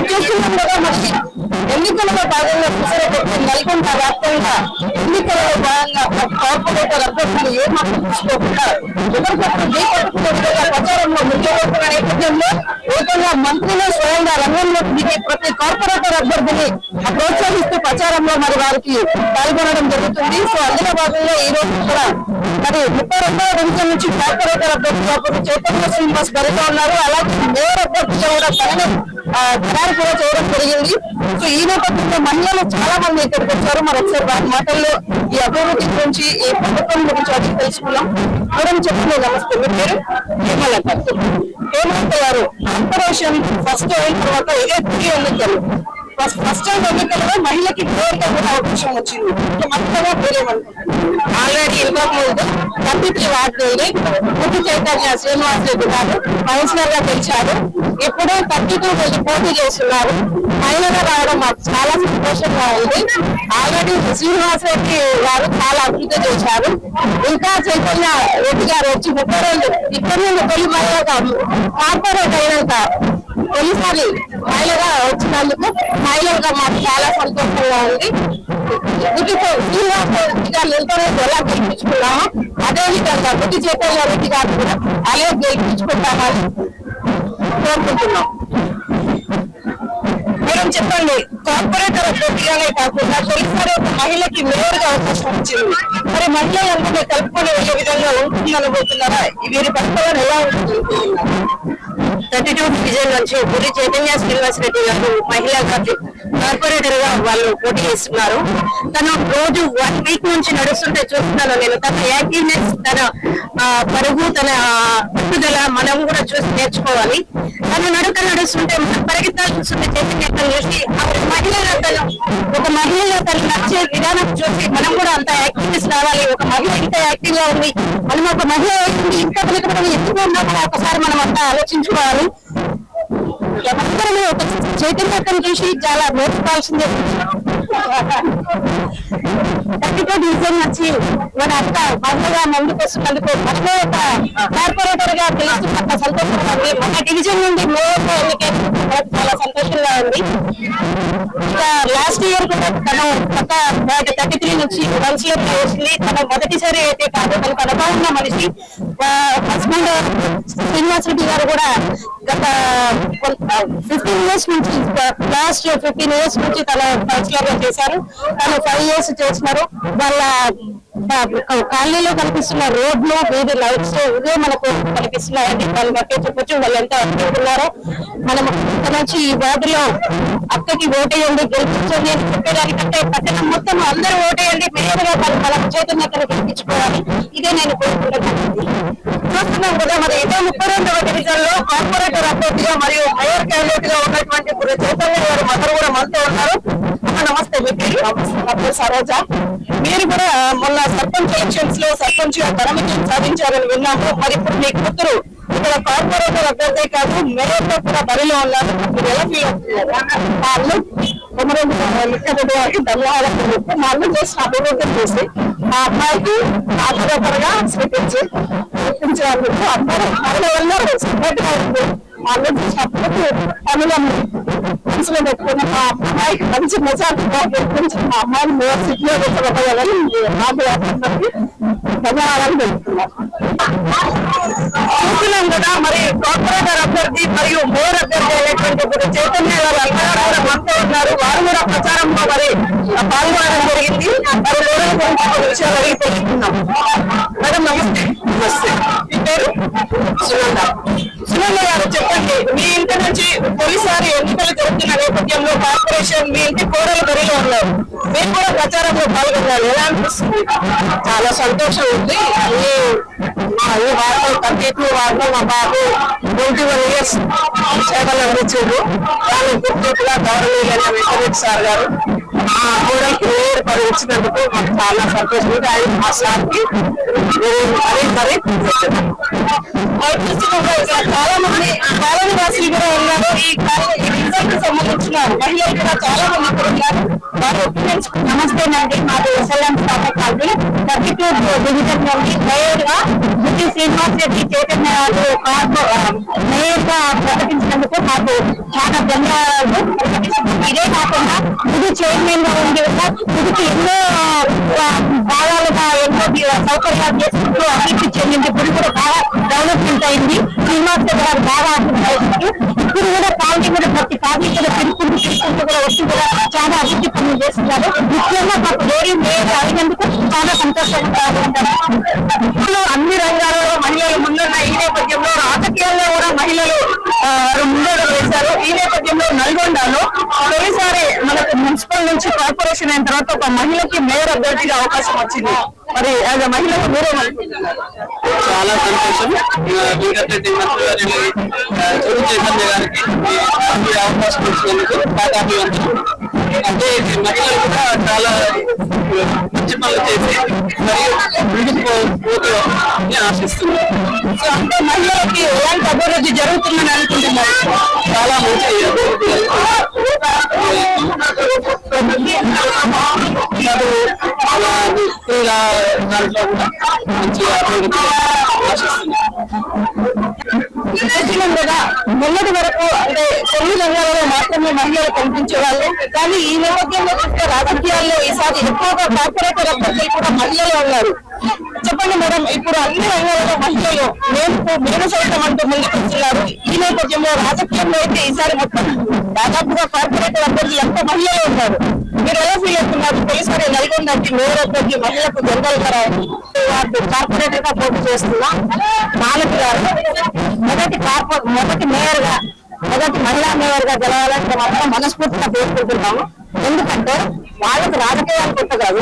చూస్తున్నాం కదా, మరి ఎన్నికలలో భాగంగా నల్గొండ వ్యాప్తంగా ఎన్నికలలో భాగంగా కార్పొరేటర్ అభ్యర్థులు ఏ మాత్రం తీసుకోకుండా ఎవరికొకరు ఢీకొట్టుకునే ప్రచారంలో ముందుకున్న నేపథ్యంలో ఏకంగా మంత్రులు స్వయంగా రంగంలోకి దిగి ప్రతి కార్పొరేటర్ అభ్యర్థిని ప్రోత్సహిస్తూ ప్రచారంలో మరి వారికి పాల్గొనడం జరుగుతుంది. సో అందులో భాగంగా ఈ రోజు కూడా మరి 32వ డివిజన్ నుంచి కార్పొరేటర్ అభ్యర్థిగా చైతన్య శ్రీనివాస్ బరిగా ఉన్నారు. అలాగే మేయర్ అభ్యర్థిగా కూడా ఖరారు కూడా చేయడం జరిగింది. సో ఈ నేపథ్యంలో మహిళలు చాలా మంది ఇక్కడికి వచ్చారు. మరి ఒకసారి వారి మాటల్లో ఈ అభివృద్ధి గురించి, ఈ ప్రభుత్వం గురించి అడిగి తెలుసుకున్నాం. మేడం చెప్పండి. నమస్తే, మీ పేరు? హేమలత. హేమలత గారు, కార్పొరేషన్ ఫస్ట్ అయిన తర్వాత ఇదే తిరిగి ఎన్నికలు ఫస్ట్ టైం ఎన్నికల్లో మహిళకి మేయర్గా కూడా అవకాశం వచ్చింది. మొత్తగా ఆల్రెడీ ఇంతకు ముందు 33 వార్డు నుండి ముద్దు చైతన్య శ్రీనివాస్ రెడ్డి గారు కౌన్సిలర్ గా గెలిచారు. ఇప్పుడు 32 నుండి పోటీ చేస్తున్నారు. మహిళగా రావడం మాకు చాలా సంతోషంగా ఉంది. ఆల్రెడీ శ్రీనివాస్ రెడ్డి గారు చాలా అభివృద్ధి చేశారు. ఇంకా చైతన్య రెడ్డి గారు వచ్చి 30 రోజులు ఇక్కడి నుండి తొలి మహిళగా కార్పొరేట్ అయినాక తొలిసారి మహిళగా వచ్చినందుకు మహిళగా మాకు చాలా సంతోషంగా ఉంది. శ్రీనివాస్ రెడ్డి గారు ఎంతో ఎలా గెలిపించుకున్నామో అదే విధంగా బుద్ధి చైతన్య రెడ్డి గారు కూడా అలాగే గెలిపించుకుంటామని కోరుకుంటున్నాం. మేడం చెప్పండి, కార్పొరేటర్ అభ్యర్థిగానే కాకుండా తొలిసారి ఒక మహిళకి మేయర్ గా అవకాశం వచ్చింది. మరి మహిళలందరినీ కలుపుకొని వెళ్ళే విధంగా ఉంటుంది అనుకుంటున్నారా? వీరి పరిపాలన ఎలా ఉంటుంది? 32 డివిజన్ నుంచి బుద్ధి చైతన్య శ్రీనివాస్ రెడ్డి గారు మహిళా కార్పొరేటర్ గా వాళ్ళు పోటీ చేస్తున్నారు. తను రోజు 1 వీక్ నుంచి నడుస్తుంటే చూస్తున్నాను నేను. తన యాక్టివ్నెస్, తన పరుగు, తన పట్టుదల మనం కూడా చూసి నేర్చుకోవాలి. తను నడుస్తుంటే మనం పరిగెత్తాలు చూస్తుంటే చైతన్యతను చూసి ఒక మహిళగా తను నచ్చే విధానం చూసి మనం కూడా అంత యాక్టివ్నెస్ రావాలి. ఒక మహిళ ఇంత యాక్టివ్ గా ఉంది, మనం ఒక మహిళ ఇంత ఎందుకు ఉన్నామో ఒకసారి మనం అంతా ఆలోచించుకోవాలి. ఒక చైతన్యతను చూసి చాలా నేర్చుకోవాల్సిందే. 32 డివిజన్ వచ్చి మన అక్క మహిళగా ముందుకు వస్తున్నందుకు మనమే ఒక కార్పొరేటర్ గా తెలుస్తున్న సంతోషంగా ఉంది. మన డివిజన్ నుండి మేయర్ ఎన్నికైన చాలా సంతోషంగా ఉంది. ఇంకా లాస్ట్ ఇయర్ కూడా తను కొత్త 33 నుంచి కౌన్సిలర్ గా వచ్చింది. తన మొదటిసారి అయితే కాదు, తనకు అనుభవం ఉన్న మనిషి. హస్బెండ్ శ్రీనివాస్ రెడ్డి గారు కూడా గత 15 ఇయర్స్ నుంచి, లాస్ట్ 15 ఇయర్స్ నుంచి తన కౌన్సిలర్ గా చేశారు. తను 5 ఇయర్స్ చేస్తున్నారు. వాళ్ళ కాలనీలో కనిపిస్తున్న రోడ్లు, వీధి లైట్స్ ఇవే మనకు కనిపిస్తున్నాయండి. వాళ్ళు బట్టే చెప్పొచ్చు వాళ్ళు ఎంత అనుకుంటున్నారో. మనం ఇక్కడ నుంచి ఈ వార్డులో అక్కకి ఓటేయండి, గెలిపించండి అని చెప్పేదానికంటే పట్టణం మొత్తం అందరూ ఓటేయండి, మేయర్గా వాళ్ళ చైతన్యతను గెలిపించుకోవాలి. ఇదే నేను కోరుకుంటున్నాను. చూస్తున్నాం కదా, మరి ఇదే 32వ డివిజన్ లో కార్పొరేటర్ అభ్యర్థిగా మరియు మేయర్ క్యాండిడేట్ గా ఉన్నటువంటి చైతన్య గారు మదర్ కూడా మనతో ఉన్నారు. నమస్తే, మీ పేరు? సరోజ. మీరు కూడా మొన్న సర్పంచ్ ఎలక్షన్స్ లో సర్పంచ్ గా ఘన విజయం సాధించారని విన్నాము. మరి ఇప్పుడు మీ కూతురు ఇక్కడ కార్పొరేటర్ అభ్యర్థి కాదు, మేయర్ తో కూడా బరిలో ఉన్నారు. మీరు ఎలా ఫీల్ అవుతున్నారు? ధన్యవాదాలు. మా అల్లు చేసిన అభివృద్ధి చూసి మా అమ్మాయికి కార్పొరేటర్ గా స్వీకరించినందుకు అందరూ మహిళలందరూ సపోర్ట్ గా ఉంది. మా అల్లు చేసినప్పుడు పనులను మనసులో పెట్టుకుని మా అమ్మాయికి మంచి మెజార్టీగా గెలిపించి మా అమ్మాయిని మేయర్ సిటీలో పెట్టగలగాలని నాకు ధన్యవాదాలు తెలుపుతున్నాను. చూస్తున్నాం కదా, మరి కార్పొరేటర్ అభ్యర్థి మరియు మేయర్ అభ్యర్థి అయినటువంటి చైతన్య గారు అందరూ కూడా మనతో ఉన్నారు. వారు కూడా ప్రచారంలో మరి పాల్గొనడం జరిగింది. మరి మేయర్ గురించి విషయాలు అడిగి తెలుసుకున్నాం. మేడం నమస్తే. నమస్తే. మీ పేరు? సునంద. సునంద గారు చెప్పండి, మీ ఇంటి నుంచి తొలిసారి ఎన్నికలు జరుగుతున్న నేపథ్యంలో కార్పొరేషన్ మీ ఇంటి కోడలు బరిలో ఉన్నారు. మీరు కూడా ప్రచారంలో పాల్గొన్నారు. ఎలా అనిపిస్తుంది? చాలా సంతోషం ఉంది. ఈ వార్డు 32 వార్డులో మా బాబు 21 ఇయర్స్ సేవలు అందించారు. వాళ్ళు గుర్తుగా గౌరవనీయులైన వెంకటరెడ్డి సార్ గారు మా కోడలికి మేయర్ పదవి ఇచ్చినందుకు మాకు చాలా సంతోషం ఉంది. ఆయన మా సార్కి మరీ చాలా మంది కాలనీ వాసులు కూడా ఉన్నారు. ఈ డివిజన్ కి సంబంధించిన మహిళలు కూడా చాలా మంది ఇక్కడ ఉన్నారు. వారి ఒపీనియన్స్. నమస్తేనండి, మాది ఎస్ఎల్ఎం కాలనీ 32 డివిజన్ నుండి మేయర్ గా బుద్ధి శ్రీనివాస్ రెడ్డి చైతన్య మేయర్ గా ప్రకటించినందుకు చేసినందుకు నాకు చాలా ధన్యవాదాలు. ఇదే కాకుండా ఇది చైర్మన్ గా ఉంది ఇదికి ఎన్నో భాగాలుగా ఎన్నో సౌకర్యాలు చేసుకుంటూ అభివృద్ధి చెందింది. ఇప్పుడు కూడా బాగా డెవలప్మెంట్ అయింది. శ్రీనివాస్ గారు బాగా అభివృద్ధి. ఇప్పుడు కూడా పార్టీ కూడా ప్రతి పార్టీ కూడా తిరుగుకుంటూ కూడా వచ్చి కూడా చాలా అభివృద్ధి పనులు చేస్తున్నారు. ముఖ్యంగా మాకు లేడీ మేయర్ అయినందుకు చాలా సంతోషంగా ఉంటారు. అన్ని రంగాలలో మహిళలు ముందున్న ఈ నేపథ్యంలో రాజకీయాల్లో కూడా మహిళలు ముందడు వేశారు. ఈ నేపథ్యంలో నల్గొండలో తొలిసారి మనకు మున్సిపల్ నుంచి కార్పొరేషన్ అయిన తర్వాత ఒక మహిళకి మేయర్ అభ్యర్థిగా అవకాశం వచ్చింది. మరి యాజ్ అ మహిళకు మీరే చాలా సంతోషం. వెంకటరెడ్డి మంత్రి గారికి అవకాశం ఇచ్చినందుకు పాదాభివందనం. అంటే మహిళలు కూడా చాలా మంచి పనులు చేసి మరియు ముందుకుపోతుందని ఆశిస్తున్నాను. సో అంటే మహిళలకి ఎలాంటి అభివృద్ధి జరుగుతుందని అనుకుంటున్నారు? చాలా మంచి అభివృద్ధి దాంట్లో కూడా మంచి అభివృద్ధి ఆశిస్తున్నాను. మొన్నటి వరకు అంటే కొన్ని రంగాలలో మాత్రమే మహిళలు కనిపించేవాళ్ళు. కానీ ఈ నేపథ్యంలో చూస్తే రాజకీయాల్లో ఈసారి ఎక్కువగా కార్పొరేటర్ అభ్యర్థులు కూడా మహిళలు ఉన్నారు. చెప్పండి మేడం, ఇప్పుడు అన్ని రంగాలలో మహిళలు నేను సైతం అంటూ ముందుకు వస్తున్నారు. ఈ నేపథ్యంలో రాజకీయంలో అయితే ఈసారి మొత్తం దాదాపుగా కార్పొరేటర్ అభ్యర్థులు ఎంత మహిళలు ఉన్నారు. మీరు ఎలా ఫీల్ అవుతున్నారు? పోలీసారి నల్గొండకి మేయర్ అభ్యర్థి మహిళకు జనరల్ గారు కార్పొరేటర్ గా పోటీ చేస్తున్నా మాలతి గారు మొదటి మేయర్ గా మొదటి మహిళా మేయర్ గా గెలవాలంటే మాత్రం మనస్ఫూర్తిగా పేర్కొంటున్నాము. ఎందుకంటే వాళ్ళకి రాజకీయాలు కొట్టగాదు.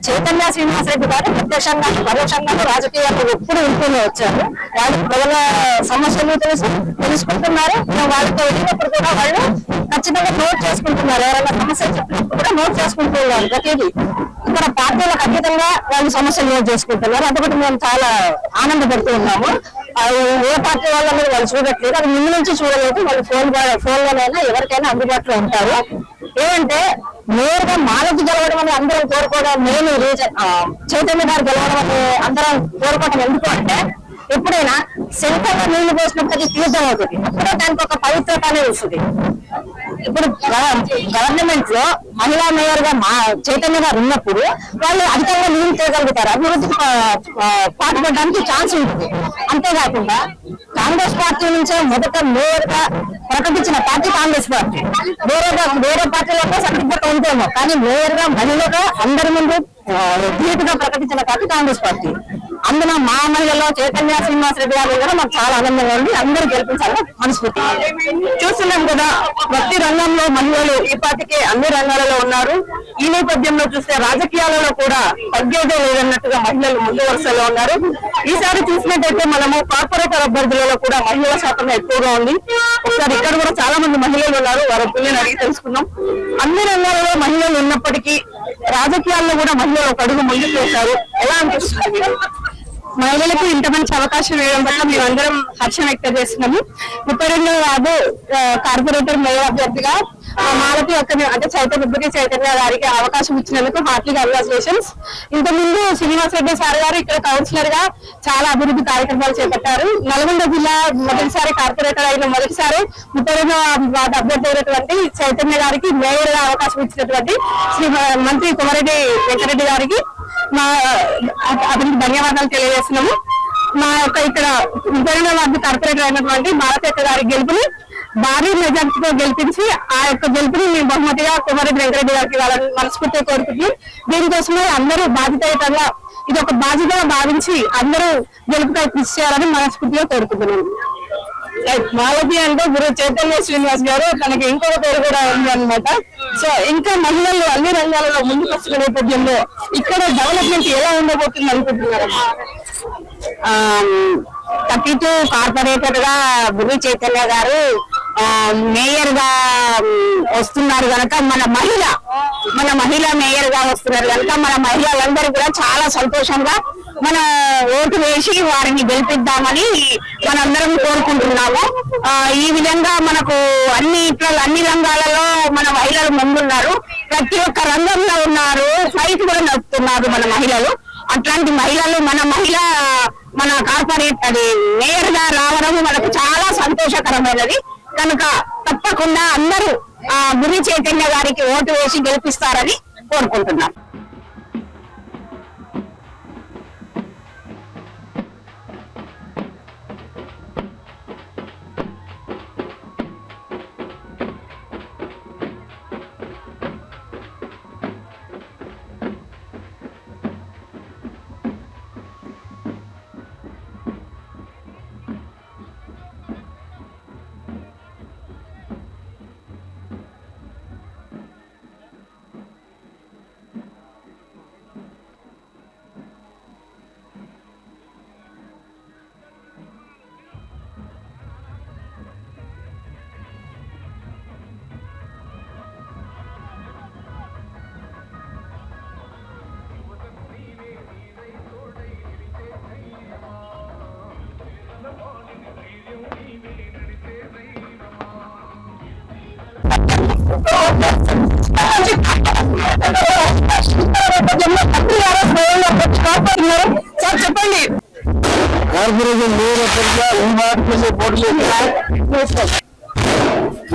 చైతన్య శ్రీనివాసరెడ్డి గారు ప్రత్యక్షంగా పరోక్షంగా రాజకీయాలు ఎప్పుడు ఉంటూనే వచ్చారు. వాళ్ళకి ప్రజల సమస్యలు తెలుసుకుంటున్నారు. వాళ్ళతో వెళ్ళినప్పుడు కూడా వాళ్ళు ఖచ్చితంగా నోట్ చేసుకుంటున్నారు. ఎవరైనా సమస్యలు చెప్పినప్పుడు కూడా నోట్ చేసుకుంటూ ఉన్నారు. ప్రతిదీ ఇక్కడ పార్టీలకు అతీతంగా వాళ్ళు సమస్యలు నోట్ చేసుకుంటున్నారు. అదొకటి మేము చాలా ఆనందపడుతూ ఉన్నాము. ఏ పార్టీ వాళ్ళని వాళ్ళు చూడట్లేదు. అది ముందు నుంచి చూడలేదు. వాళ్ళు ఫోన్లోనైనా ఎవరికైనా అందుబాటులో ఉంటారు. ఏమంటే నేరుగా మాలకి గెలవడం అని అందరం కోరుకోవడం మెయిన్ రీజన్. చైతన్య గారు గెలవడం అని అందరం కోరుకోవడం ఎందుకు అంటే ఎప్పుడైనా శంఖంగా నీళ్లు పోసినప్పటికీ తీర్థం అవుతుంది. అప్పుడే దానికి ఒక పవిత్రత అనేది వస్తుంది. ఇప్పుడు గవర్నమెంట్ లో మహిళా మేయర్ గా చైతన్య గారు ఉన్నప్పుడు వాళ్ళు అధికంగా నీళ్లు చేయగలుగుతారు. అభివృద్ధికి పాటుపడడానికి ఛాన్స్ ఉంటుంది. అంతేకాకుండా కాంగ్రెస్ పార్టీ నుంచే మొదట మేయర్ గా ప్రకటించిన పార్టీ కాంగ్రెస్ పార్టీ. వేరే పార్టీలకు సర్టిఫికెట్ ఉంటేమో కానీ మేయర్ గా మహిళగా అందరి ముందు ధీటుగా ప్రకటించిన పార్టీ కాంగ్రెస్ పార్టీ. అందులో మా మహిళలో చైతన్య శ్రీనివాసరెడ్డి గారు కూడా మాకు చాలా ఆనందంగా ఉంది. అందరూ గెలిపించాలని మనస్ఫూర్తి చూస్తున్నాం కదా. ప్రతి రంగంలో మహిళలు ఈ పార్టీకి అన్ని రంగాలలో ఉన్నారు. ఈ నేపథ్యంలో చూస్తే రాజకీయాలలో కూడా తగ్గేదే లేదన్నట్టుగా మహిళలు ముందు వరుసలో ఉన్నారు. ఈసారి చూసినట్టయితే మనము కార్పొరేటర్ అభ్యర్థులలో కూడా మహిళల శాతం ఎక్కువగా ఉంది. ఒకసారి ఇక్కడ కూడా చాలా మంది మహిళలు ఉన్నారు. వారి ఒపీనియన్ అడిగి తెలుసుకున్నాం. అన్ని రంగాలలో మహిళలు ఉన్నప్పటికీ రాజకీయాల్లో కూడా మహిళలు ఒక అడుగు ముందుకు వేశారు. ఎలా అనిపిస్తుంది? మహిళలకు ఇంత మంచి అవకాశం ఇవ్వడం పట్ల మేమందరం హర్షం వ్యక్తం చేస్తున్నాము. 32వ వార్డు కార్పొరేటర్ మేయర్ అభ్యర్థిగా మాలతి అంటే చైతన్య గారికి అవకాశం ఇచ్చినందుకు హార్ట్లీ కంగ్రాచులేషన్స్. ఇంతకుముందు శ్రీనివాసరెడ్డి సార్ గారు ఇక్కడ కౌన్సిలర్ గా చాలా అభివృద్ధి కార్యక్రమాలు చేపట్టారు. నల్గొండ జిల్లా మొదటిసారి కార్పొరేటర్ అయిన మొదటిసారి 32వ వార్డు అభ్యర్థి అయినటువంటి చైతన్య గారికి మేయర్ గా అవకాశం ఇచ్చినటువంటి మంత్రి కోమరెడ్డి వెంకటరెడ్డి గారికి అతనికి ధన్యవాదాలు తెలియజేస్తున్నాము. మా యొక్క ఇక్కడ 32వ వార్డు కార్పొరేటర్ అయినటువంటి మాలతి గారి గెలుపుని భారీ మెజార్టీతో గెలిపించి ఆ యొక్క గెలుపుని మేము బహుమతిగా కోమరెడ్డి వెంకటరెడ్డి గారికి వాళ్ళని మనస్ఫూర్తిగా కోరుకుంటున్నాం. దీనికోసమే అందరూ బాధ్యతగా ఇది ఒక బాధ్యతగా భావించి అందరూ గెలుపుకై కృషి చేయాలని మనస్ఫూర్తిగా కోరుకుంటున్నాం. మాలతి అంటే గురు చైతన్య శ్రీనివాస్ గారు, తనకి ఇంకొక పేరు కూడా ఉంది అనమాట. సో ఇంకా మహిళలు అన్ని రంగాలలో ముందుకు వస్తున్న నేపథ్యంలో ఇక్కడ డెవలప్మెంట్ ఎలా ఉండబోతుంది అనుకుంటున్నారు? 32 కార్పొరేటర్ గా గురు చైతన్య గారు మేయర్ గా వస్తున్నారు కనుక మన మహిళ మేయర్ గా వస్తున్నారు కనుక మన మహిళలందరూ కూడా చాలా సంతోషంగా మన ఓటు వేసి వారిని గెలిపిద్దామని మనందరం కోరుకుంటున్నాము. ఈ విధంగా మనకు అన్ని రంగాలలో మన మహిళలు ముందున్నారు. ప్రతి ఒక్క రంగంలో ఉన్నారు. ఫైట్ కూడా నడుపుతున్నారు మన మహిళలు. అట్లాంటి మహిళలు మన కార్పొరేట్ మేయర్ గా రావడం మనకు చాలా సంతోషకరమైనది. కనుక తప్పకుండా అందరూ గురి చైతన్య గారికి ఓటు వేసి గెలిపిస్తారని కోరుకుంటున్నాం. సార్ చెప్పండి. కార్పొరేషన్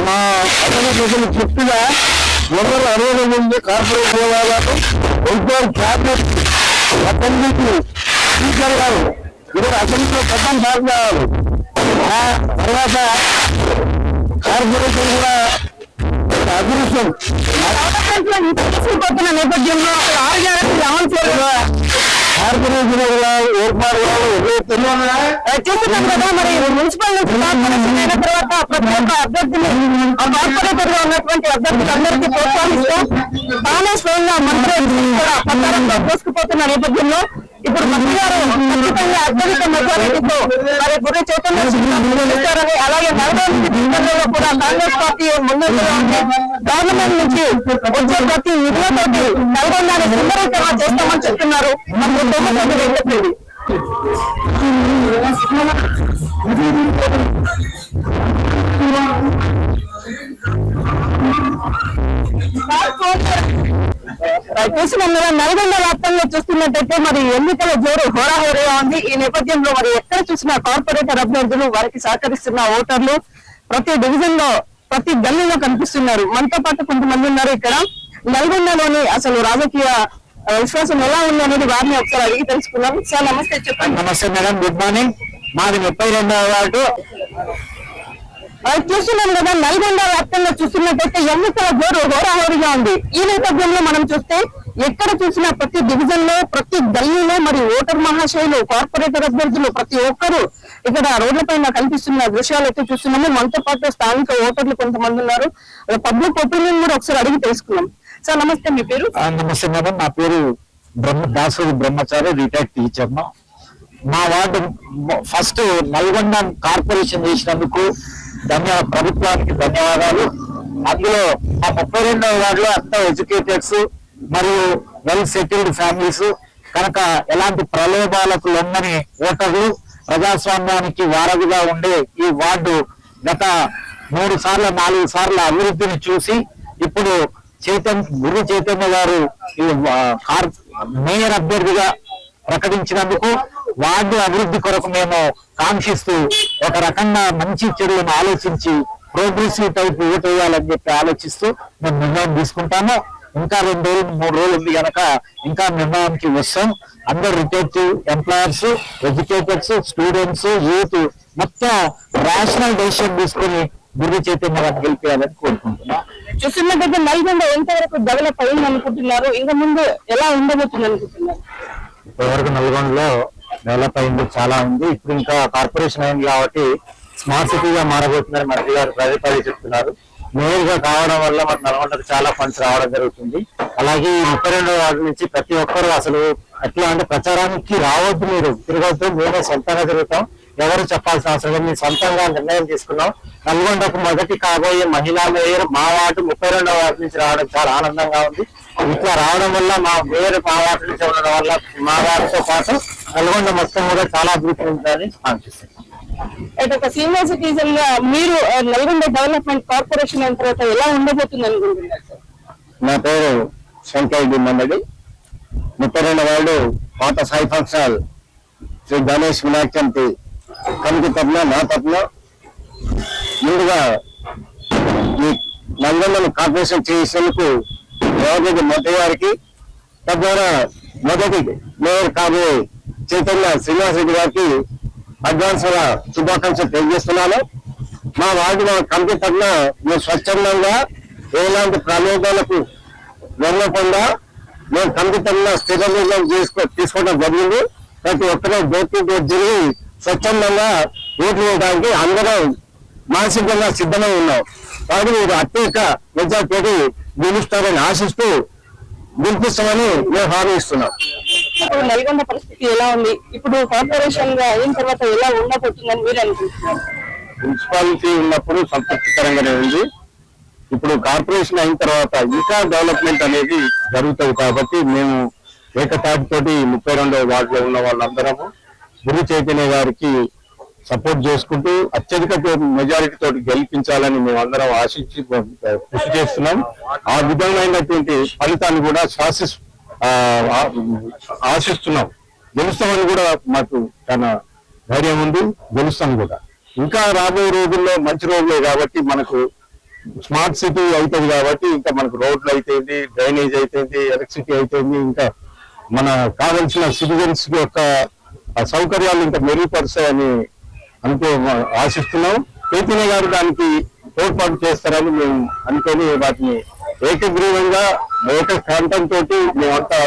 మా ప్రజలు చెప్తుగా ఎవరు అర్హులు ఉంది కార్పొరేట్ విభాగాలు వెల్ఫేర్ క్యాబినెట్ అసెంబ్లీకి స్పీకర్ గారు ఇద్దరు అసెంబ్లీలో ప్రధాన సార్ కావాలి. తర్వాత కార్పొరేషన్ కూడా అదృష్టం తీసుకుపోతున్న నేపథ్యంలో కార్పొరేషన్ ఏర్పాటు చూస్తున్నాం కదా. మరి మున్సిపల్ నుంచి కార్పొరేషన్ అయిన తర్వాత ప్రతి ఒక్క అభ్యర్థిని కార్పొరేటర్ గా ఉన్నటువంటి అభ్యర్థులందరికీ ప్రోత్సహిస్తూ తానే స్వయంగా మంత్రి కూడా ప్రచారంలో దూసుకుపోతున్న నేపథ్యంలో ఇప్పుడు మంత్రి గారు ఖచ్చితంగా అత్యధిక మెజారిటీతో మరి గురి చైతన్య అలాగే నగరంలో కూడా కాంగ్రెస్ పార్టీ ముందంజలో ఉంది. గవర్నమెంట్ నుంచి వచ్చే ప్రతి నిధులతోటి నల్గొండని సుందరీకరణ చేస్తామని చెప్తున్నారు. చూసిన నల్గొండ వ్యాప్తంగా చూస్తున్నట్టయితే మరి ఎన్నికల జోరు హోరాహోరీగా ఉంది. ఈ నేపథ్యంలో మరి ఎక్కడ చూసినా కార్పొరేటర్ అభ్యర్థులు వారికి సహకరిస్తున్న ఓటర్లు ప్రతి డివిజన్ లో ప్రతి గల్లీలో కనిపిస్తున్నారు. మనతో పాటు కొంతమంది ఉన్నారు ఇక్కడ. నల్గొండలోని అసలు రాజకీయ విశ్వాసం ఎలా ఉంది అనేది వారిని ఒకసారి అడిగి తెలుసుకున్నాం. సార్ నమస్తే, చెప్పండి. నమస్తే మేడం, గుడ్ మార్నింగ్. మాది 32వ వార్డు. చూస్తున్నాం కదా, నల్గొండ వ్యాప్తంగా చూస్తున్నట్టయితే ఎన్నికల జోరు హోరాహోరీగా ఉంది. ఈ నేపథ్యంలో మనం చూస్తే ఎక్కడ చూసినా ప్రతి డివిజన్ లో ప్రతి గల్లీలో మరి ఓటర్ మహాశయులు కార్పొరేటర్ అభ్యర్థులు ప్రతి ఒక్కరు ఇక్కడ రోడ్లపైన కనిపిస్తున్న దృశ్యాలు అయితే చూస్తున్నాము. మనతో పాటు స్థానిక ఓటర్లు కొంతమంది ఉన్నారు. పబ్లిక్ ఒపీనియన్ కూడా ఒకసారి అడిగి తెలుసుకున్నాం. సార్ నమస్తే, మీ పేరు? నమస్తే మేడం, నా పేరు దాసరి బ్రహ్మచారి, రిటైర్డ్ టీచర్. మా వార్డు ఫస్ట్ నల్గొండ కార్పొరేషన్ చేసినందుకు ప్రభుత్వానికి ధన్యవాదాలు. అందులో మా 32వ వార్డులో అంతా ఎడ్యుకేటెడ్స్ మరియు వెల్ సెటిల్డ్ ఫ్యామిలీస్ కనుక ఎలాంటి ప్రలోభాలకు లొంగని ఓటర్లు, ప్రజాస్వామ్యానికి వారధిగా ఉండే ఈ వార్డు గత 3 సార్లు 4 సార్ల అభివృద్ధిని చూసి ఇప్పుడు గురు చైతన్య గారు మేయర్ అభ్యర్థిగా ప్రకటించినందుకు వార్డు అభివృద్ధి కొరకు మేము కాంక్షిస్తూ ఒక రకంగా మంచి చెడులను ఆలోచించి ప్రోగ్రెసివ్ టైప్ ఓటు వేయాలని చెప్పి ఆలోచిస్తూ మేము నిర్ణయం తీసుకుంటాము. ఇంకా 2 రోజులు 3 రోజులు ఉంది కనుక ఇంకా నిర్ణయానికి వస్తాం. అందరు retired employers, educators, students, youth మొత్తం రేషనల్ డెసిషన్ తీసుకుని గురు చైతన్య గారిని గెలిపేయాలని కోరుకుంటున్నా. చూస్తున్నట్టయితే నల్గొండ ఎంతవరకు డెవలప్ అయింది అనుకుంటున్నారు? ఇంకా ముందు ఎలా ఉండబోతుంది అనుకుంటున్నారు? ఇప్పటివరకు నల్గొండలో డెవలప్ అయింది చాలా ఉంది. ఇప్పుడు ఇంకా కార్పొరేషన్ అయింది కాబట్టి స్మార్ట్ సిటీగా మారబోతుందని మంత్రి గారు పదే చెప్తున్నారు. మేయర్ గా కావడం వల్ల మన నల్గొండకు చాలా ఫండ్స్ రావడం జరుగుతుంది. అలాగే ఈ 32వ వార్డు నుంచి ప్రతి ఒక్కరు అసలు ఎట్లా అంటే ప్రచారానికి రావద్దు, మీరు తిరగద్దు, మేమే సొంతంగా తిరుగుతాం, ఎవరు చెప్పాల్సిన అవసరం లేదు, మేము సొంతంగా నిర్ణయం తీసుకున్నాం. నల్గొండకు మొదటి కాబోయే మహిళా మేయర్ మా వార్డు 32వ వార్డు నుంచి రావడం చాలా ఆనందంగా ఉంది. ఇట్లా రావడం వల్ల మా మేయర్ మా వార్డు నుంచి ఉండడం వల్ల మా వార్డుతో పాటు నల్గొండ మొత్తం కూడా చాలా అభివృద్ధి ఉంటుందని ఆశిస్తున్నాం. అయితే ఒక సీనియర్ సిటిజన్ గా మీరు నల్గొండ డెవలప్మెంట్ కార్పొరేషన్ అయిన తర్వాత ఎలా ఉండబోతుంది అనుకుంటున్నారు? నా పేరు శంకర్ మందడి, 32వ వార్డు పాత సాయి ఫంక్షన్ శ్రీ గణేష్ వినాయక చవితి కమిటీ తరఫున నా తరఫున ముందుగా ఈ నల్గొండను కార్పొరేషన్ చేసేందుకు గవర్నమెంట్ మొదటి గారికి, తద్వారా మొదటి మేయర్ కాబోయే చైతన్య శ్రీనివాస్ రెడ్డి గారికి అడ్వాన్స్ గా శుభాకాంక్షలు తెలియజేస్తున్నాను. మా వార్డు కమిటీ తరఫున మేము స్వచ్ఛందంగా ఎలాంటి ప్రలోభాలకు వెళ్ళకుండా మేము కమిటీ తరఫున స్థిర నిర్ణయం తీసుకోవడం జరిగింది. ప్రతి ఒక్కరూ డోర్ టు డోర్ జరిగి స్వచ్ఛందంగా ఓట్లు వేయడానికి అందరం మానసికంగా సిద్ధమై ఉన్నాం. కాబట్టి మీరు అత్యధిక మెజార్టీ గెలుస్తారని ఆశిస్తూ గెలిపిస్తామని మేము హామీ ఇస్తున్నాం. ఇప్పుడు నల్గొండ పరిస్థితి ఎలా ఉంది? ఇప్పుడు కార్పొరేషన్ గా అయిన తర్వాత ఎలా ఉండబోతుందని మీరు అనుకుంటున్నారు? మున్సిపాలిటీ ఉన్నప్పుడు సంతృప్తికరంగానే ఉంది. ఇప్పుడు కార్పొరేషన్ అయిన తర్వాత ఇంకా డెవలప్మెంట్ అనేది జరుగుతుంది. కాబట్టి మేము ఏకతాటితోటి 32వ వార్డులో ఉన్న వాళ్ళందరము గురు చైతన్య గారికి సపోర్ట్ చేసుకుంటూ అత్యధిక మెజారిటీ తోటి గెలిపించాలని మేము అందరం ఆశించి కృషి చేస్తున్నాం. ఆ విధమైనటువంటి ఫలితాన్ని కూడా ఆశిస్తున్నాం. గెలుస్తామని కూడా మాకు చాలా ధైర్యం ఉంది. గెలుస్తాం కూడా. ఇంకా రాబోయే రోజుల్లో మంచి రోజులే కాబట్టి మనకు స్మార్ట్ సిటీ అవుతుంది. కాబట్టి ఇంకా మనకు రోడ్లు అయితేంది, డ్రైనేజ్ అయితేంది, ఎలక్ట్రిసిటీ అయితేంది, ఇంకా మన కావాల్సిన సిటిజన్స్ యొక్క సౌకర్యాలు ఇంకా మెరుగుపరుస్తాయని ఆశిస్తున్నాం. చైతన్య గారు దానికి తోడ్పాటు చేస్తారని మేము అనుకొని వాటిని ఏకగ్రీవంగా ఏకకాంతంతో మేమంతా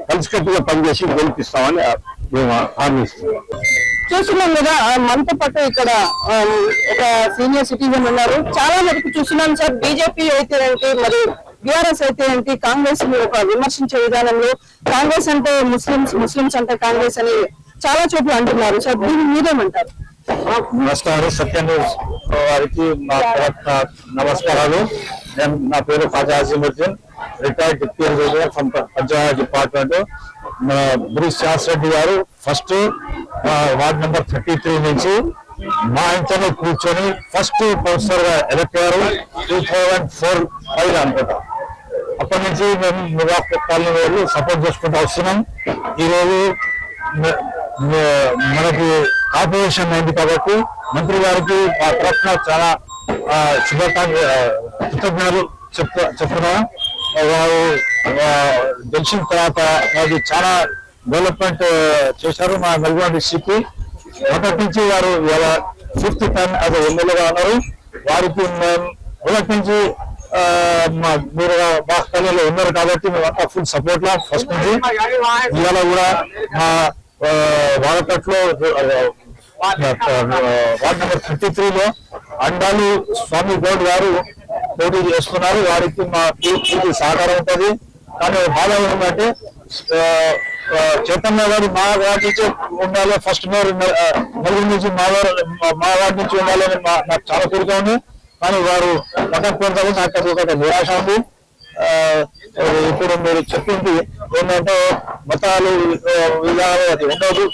కలిసికట్టుగా పనిచేసి గెలిపిస్తామని మేము హామీ ఇస్తున్నాం. చూస్తున్నాం కదా, మనతో పాటు ఇక్కడ ఒక సీనియర్ సిటిజన్ ఉన్నారు. చాలా వరకు చూస్తున్నాం సార్, బీజేపీ అయితే ఏంటి, మరి బీఆర్ఎస్ అయితే ఏంటి, కాంగ్రెస్ ఒక విమర్శించే విధానంలో కాంగ్రెస్ అంటే ముస్లిమ్స్ అంటే కాంగ్రెస్ అని చాలా చోట్ల అంటున్నారు సార్. దీన్ని మీరేమంటారు? నమస్కారం. సత్య న్యూస్ వారికి నమస్కారాలు. నా పేరు Khaja Azimuddin, retired deputy engineer from panchayat department. Brij శాస్ రెడ్డి గారు ఫస్ట్ వార్డ్ నెంబర్ 33 నుంచి మా ఇంట్లోనే కూర్చొని ఫస్ట్ కౌన్సిలర్ గా ఎలక్ట్ అయ్యారు 2004-5 అనుకుంటా. అప్పటి నుంచి మేము మురాఫ్ కాలనీ వాళ్ళు సపోర్ట్ చేసుకుంటూ వస్తున్నాం. ఈరోజు మనకి కార్పొరేషన్ అయింది కాబట్టి మంత్రి గారికి మా తరఫున చాలా కృతజ్ఞతలు చెప్తున్నా. వారు గెలిచిన తర్వాత వారు చాలా డెవలప్మెంట్ చేశారు మా నల్గొండ డిస్ట్రిక్ట్. మొదటి నుంచి వారు 5th టైం అది ఎమ్మెల్యేగా ఉన్నారు. వారికి మేము మొదటి నుంచి మీరు మా స్థాయిలో ఉన్నారు కాబట్టి మేమంతా ఫుల్ సపోర్ట్ లో ఫస్ట్ నుంచి. ఇవాళ కూడా మా వాడపట్లో వార్డ్ నెంబర్ 33లో అండాలు స్వామి గౌడ్ గారు పోటీ చేస్తున్నారు. వారికి మా పూర్తి సహకారం ఉంటుంది. కానీ బాధ ఏమంటే చైతన్య గారు మా వార్డు నుంచి ఉండాలి, ఫస్ట్ నలుగురు నుంచి మా వార్డు నుంచి ఉండాలని నాకు చాలా కోరిక ఉంది. కానీ వారు పట్టకపోతే నాకు అది ఒక నిరాశ ఉంది. ఇప్పుడు మీరు చెప్పింది ఏంటంటే మతాలు విధాలు అది ఉండదు.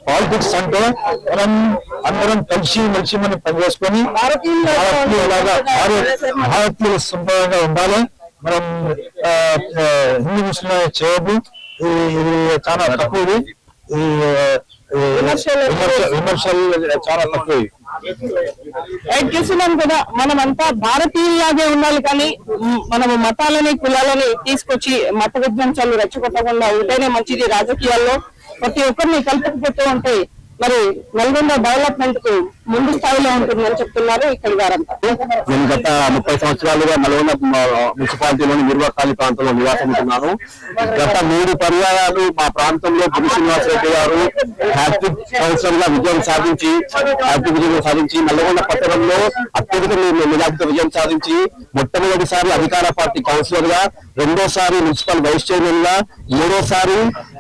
పాలిటిక్స్ అంటే మనం అందరం కలిసి మెలిసి మనం పనిచేసుకొని భారతీయుల సంప్రదాయంగా ఉండాలి. మనం హిందూ ముస్లిం చేయొద్దు. ఇది చాలా తక్కువ. విమర్శలు చాలా తక్కువ. చూస్తున్నాం కదా, మనమంతా భారతీయులాగే ఉండాలి. కానీ మనము మతాలని కులాలని తీసుకొచ్చి మత విధ్వంసాలు రెచ్చగొట్టకుండా ఉంటేనే మంచిది. రాజకీయాల్లో ప్రతి ఒక్కరిని కలుపుకుపోతూ ఉంటే మరి నల్గొండ డెవలప్మెంట్ కు ముందు స్థాయిలో ఉంటుందని చెప్తున్నారు ఇక్కడి వారంతా. నేను గత 30 సంవత్సరాలుగా నల్గొండ మున్సిపాలిటీలోని నిర్వాకాలి ప్రాంతంలో నివాసం ఉంటున్నాను. గత 3 పర్యాయాలు మా ప్రాంతంలో గురు శ్రీనివాస్ రెడ్డి గారు హ్యాట్రిక్ కౌన్సిలర్ గా విజయం సాధించి నల్గొండ పట్టణంలో అత్యధిక మెజార్టీతో విజయం సాధించి మొట్టమొదటిసారి అధికార పార్టీ కౌన్సిలర్ గా, రెండోసారి మున్సిపల్ వైస్ చైర్మన్ గా, మూడోసారి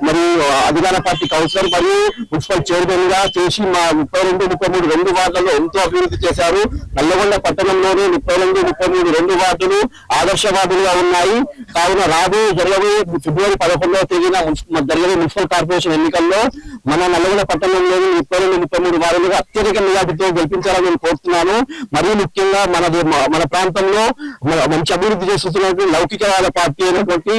మరియు అధికార పార్టీ కౌన్సిలర్ మరియు మున్సిపల్ చైర్మన్ గా చేసి మా 32-33 వార్డులలో ఎంతో అభివృద్ధి చేశారు. నల్లగొండ పట్టణంలోనే 32-33 వార్డులు ఆదర్శ వార్డులుగా ఉన్నాయి. కావున జరగబోయే ఫిబ్రవరి 11వ తేదీన జరిగే మున్సిపల్ కార్పొరేషన్ ఎన్నికల్లో మన నల్లగొండ పట్టణంలోని 32-33 వార్డులుగా అత్యధిక మెజార్టీతో గెలిపించాలని నేను కోరుతున్నాను. మరీ ముఖ్యంగా మన ప్రాంతంలో మంచి అభివృద్ధి చేస్తున్నట్టు లౌకికవాద పార్టీ అయినటువంటి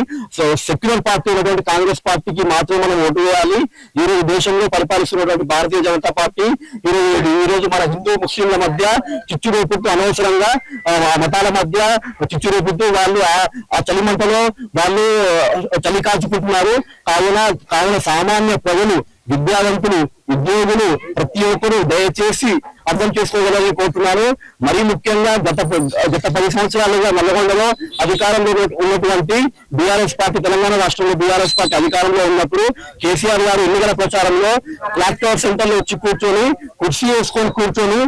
సెక్యులర్ పార్టీ అయినటువంటి కాంగ్రెస్ పార్టీకి మాత్రం మనం ఓటు వేయాలి. ఈ రోజు దేశంలో పరిపాలిస్తున్నటువంటి భారతీయ జనతా పార్టీ ఈ రోజు మన హిందూ ముస్లింల మధ్య చిచ్చు రేపుతూ అనవసరంగా మతాల మధ్య చిచ్చు రేపుతూ వాళ్ళు ఆ చలిమంటలో వాళ్ళు చలి కాచుకుంటున్నారు. కావున సామాన్య ప్రజలు, విద్యావంతులు, ఉద్యోగులు ప్రతి ఒక్కరూ దయచేసి అర్థం చేసుకోగలని కోరుతున్నాను. మరీ ముఖ్యంగా గత 10 సంవత్సరాలుగా నల్లగొండలో అధికారంలో ఉన్నటువంటి బీఆర్ఎస్ పార్టీ, తెలంగాణ రాష్ట్రంలో బీఆర్ఎస్ పార్టీ అధికారంలో ఉన్నప్పుడు కేసీఆర్ గారు ఎన్నికల ప్రచారంలో క్లాక్ టవర్ సెంటర్ లో వచ్చి కూర్చొని కుర్చీ వేసుకొని కూర్చొని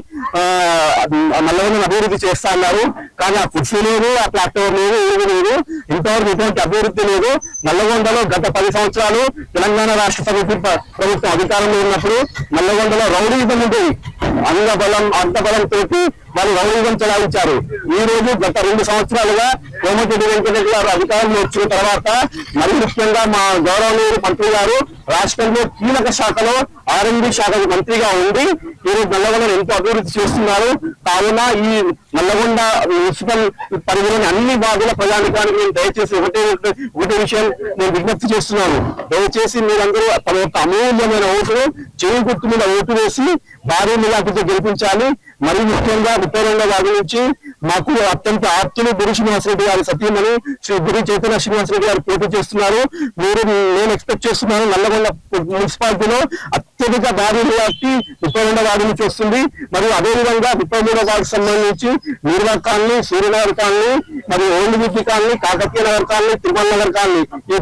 నల్లగొండను అభివృద్ధి చేస్తా అన్నారు. కానీ ఆ కుర్చీ లేదు, ఆ క్లాక్ టవర్ లేదు, ఏది లేదు. ఇంతవరకు ఎటువంటి అభివృద్ధి లేదు. నల్లగొండలో గత 10 సంవత్సరాలు తెలంగాణ రాష్ట్ర ప్రభుత్వం అధికారంలో ఉన్నప్పుడు నల్లగొండలో రౌడీజం ఉండేది. అంగబలంతో వాళ్ళు రౌడీజం చలాయించారు. ఈ రోజు గత 2 సంవత్సరాలుగా కోమటిరెడ్డి వెంకటరెడ్డి గారు అధికారంలో వచ్చిన తర్వాత మరి ముఖ్యంగా మా గౌరవనీయులు మంత్రి గారు రాష్ట్రంలో కీలక శాఖలో R&D శాఖ మంత్రిగా ఉండి ఈ రోజు నల్లగొండను ఎంతో అభివృద్ధి చేస్తున్నారు. కావున ఈ నల్లగొండ మున్సిపల్ పరిధిలోని అన్ని భాగాల ప్రజానికానికి నేను దయచేసి ఒకటే విషయం నేను విజ్ఞప్తి చేస్తున్నాను. దయచేసి మీరందరూ తమ యొక్క అమూల్యమైన ఓటును చేయి గుర్తు మీద ఓటు వేసి భారీ మెజార్టీతో గెలిపించాలి. మరి ముఖ్యంగా 32వ వార్డు నుంచి మాకు అత్యంత ఆప్తులు గురు శ్రీనివాసరెడ్డి గారి సతీమణి శ్రీ గురు చైతన్య శ్రీనివాసరెడ్డి గారు పోటీ చేస్తున్నారు. నేను ఎక్స్పెక్ట్ చేస్తున్నాను నల్లగొండ మున్సిపాలిటీలో అత్యధిక భారీ మెజార్టీ 32వ వార్డు నుంచి వస్తుంది. మరియు అదేవిధంగా 33వ వార్డుకు సంబంధించి నిర్వాక్ కాలనీ, సూర్యనగర్ కాలనీ, మరియు old bridge colony, Kakatiya Nagar colony, Tirumala Nagar colony ఈ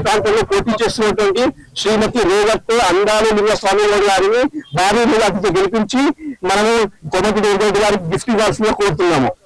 ప్రాంతంలో పోటీ చేస్తున్నటువంటి శ్రీమతి రేవత్ అందాలు లింగస్వామి గారిని భారీ మెజార్టీతో గెలిపించి మనము కోమటిరెడ్డి గారికి గిఫ్ట్ ఇవ్వాల్సిందిగా కోరుతున్నాము.